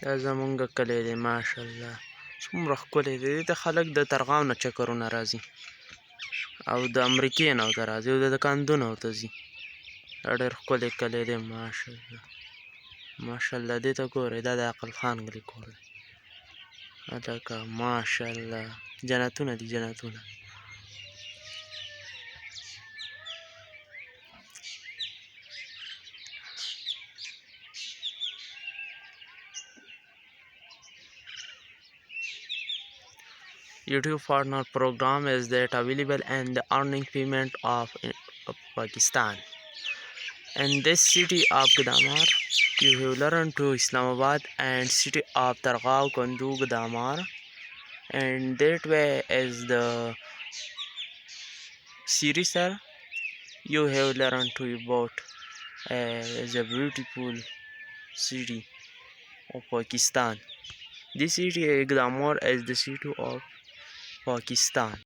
دا زمونږ کلی دی ماشاءالله څومره ښکلی دی. دې ته خلک د ترغاو نه چکرونه راځي او د امریکې نه ورته راځي او د کندو نه ورته ځي. دا ډېر ښکلی کلی دی ماشاءالله ماشاءالله. دې ته ګورئ دا د عقل خان ګلي کور دی. هلکه ماشاءالله جنتونه دي جنتونه. YouTube partner program is that available and the earning payment of Pakistan. In this city of Gadamar, you have learned to Islamabad and city of Targhaw Kundu Gadamar, and that way is the series sir. You have learned to about is a beautiful city of Pakistan. This city Gadamar is the city of Pakistan.